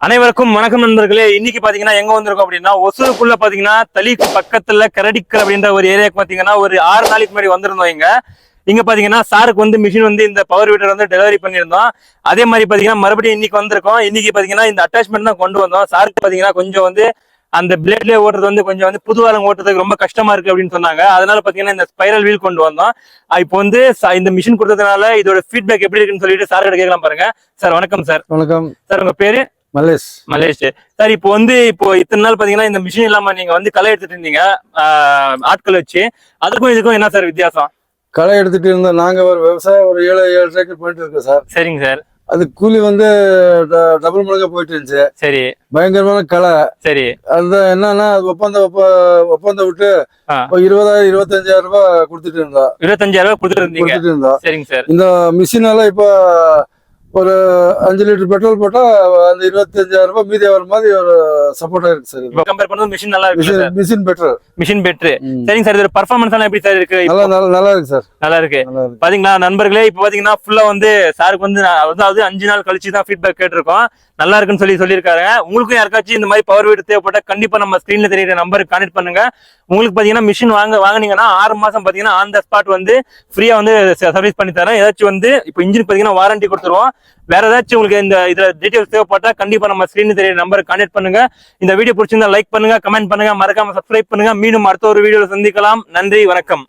அனைவருக்கும் வணக்கம் நண்பர்களே. இன்னைக்கு பாத்தீங்கன்னா எங்க வந்திருக்கோம் அப்படின்னா ஒசூருக்குள்ள பாத்தீங்கன்னா தளிக்கு பக்கத்துல கரடிக்கல் அப்படின்ற ஒரு ஏரியாவுக்கு பாத்தீங்கன்னா ஒரு 6 நாளைக்கு முன்னாடி வந்திருந்தோம். இங்க பாத்தீங்கன்னா சாருக்கு வந்து மிஷின் வந்து இந்த பவர் வீட்டர் வந்து டெலிவரி பண்ணியிருந்தோம். அதே மாதிரி பாத்தீங்கன்னா மறுபடியும் இன்னைக்கு வந்திருக்கோம். இன்னைக்கு பாத்தீங்கன்னா இந்த அட்டாச்மெண்ட் தான் கொண்டு வந்தோம். சாருக்கு பாத்தீங்கன்னா கொஞ்சம் வந்து அந்த பிளேட்லயே ஓட்டுறது வந்து கொஞ்சம் வந்து புதுவாரம் ஓட்டுறதுக்கு ரொம்ப கஷ்டமா இருக்கு அப்படின்னு சொன்னாங்க. அதனால பாத்தீங்கன்னா இந்த ஸ்பைரல் வீல் கொண்டு வந்தோம். இப்போ வந்து இந்த மிஷின் கொடுத்ததுனால இதோட ஃபீட்பேக் எப்படி இருக்குன்னு சொல்லிட்டு சார் கிட்ட கேட்கலாம் பாருங்க. சார் வணக்கம். சார் வணக்கம் சார். உங்க பேரு? மலேஷ். சார் இப்போ இத்தனை நாள் பாத்தீங்கன்னா இந்த மிஷின் இல்லாம நீங்க வந்து களை எடுத்துட்டு இருந்தீங்க ஆட்கள் வச்சு. அதுக்கும் இதுக்கும் என்ன சார் வித்தியாசம்? களை எடுத்துட்டு இருந்தோம். நாங்க ஒரு விவசாயம் ஒரு 7 ஏக்கர் பண்ணிட்டு இருக்கோம் சார். சரிங்க சார். அது கூலி வந்து டபுள் மடங்கா போயிட்டு இருந்துச்சு. சரி. பயங்கரமான களை. சரி. அதுதான் என்னன்னா ஒப்பந்தம் விட்டு 20,000 25,000 ரூபாய் கொடுத்துட்டு இருந்தோம். 25,000 ரூபாய் கொடுத்துட்டு இருந்தோம். சரிங்க சார். இந்த மிஷினால இப்ப ஒரு 5 லிட்டர் பெட்ரோல் போட்டா அந்த 25,000 ரூபாய் மீதி ஆகிற மாதிரி ஒரு சப்போர்ட்டா இருக்கு சார். கம்பேர் பண்ணும்போது மிஷின் நல்லா இருக்கு. Machine better. சரிங்க சார். இதோட பர்ஃபார்மன்ஸ் எல்லாம் எப்படி சார் இருக்கு? நல்லா இருக்கு சார். நல்லா இருக்கு. பாத்தீங்களா நண்பர்களே, இப்ப பாத்தீங்கன்னா ஃபுல்லா வந்து சாருக்கு வந்து அதாவது 5 நாள் கழிச்சு தான் ஃபீட்பேக் கேட்டிருக்கோம். நல்லா இருக்குன்னு சொல்லியிருக்காங்க. உங்களுக்கும் யாருக்காச்சும் இந்த மாதிரி பவர் வீடு தேவைப்பட்டா கண்டிப்பா நம்ம ஸ்கிரீன்ல தெரியுற நம்பருக்கு கான்டெக்ட் பண்ணுங்க. உங்களுக்கு பாத்தீங்கன்னா மிஷின் வாங்கினீங்கன்னா 6 மாசம் பாத்தீங்கன்னா ஆன் த ஸ்பாட் வந்து ஃப்ரீயா வந்து சர்வீஸ் பண்ணி தரேன். ஏதாச்சும் வந்து இப்போ இன்ஜின் பாத்தீங்கன்னா வாரண்டி கொடுத்துருவோம். வேற ஏதாச்சும் உங்களுக்கு இதுல டீடைல்ஸ் தேவைப்பட்டா கண்டிப்பா நம்ம ஸ்கிரீன்ல தெரியுற நம்பருக்கு கான்டெக்ட் பண்ணுங்க. இந்த வீடியோ பிடிச்சிருந்தா லைக் பண்ணுங்க, கமெண்ட் பண்ணுங்க, மறக்காம சப்ஸ்கிரைப் பண்ணுங்க. மீண்டும் அடுத்த ஒரு வீடியோல சந்திக்கலாம். நன்றி, வணக்கம்.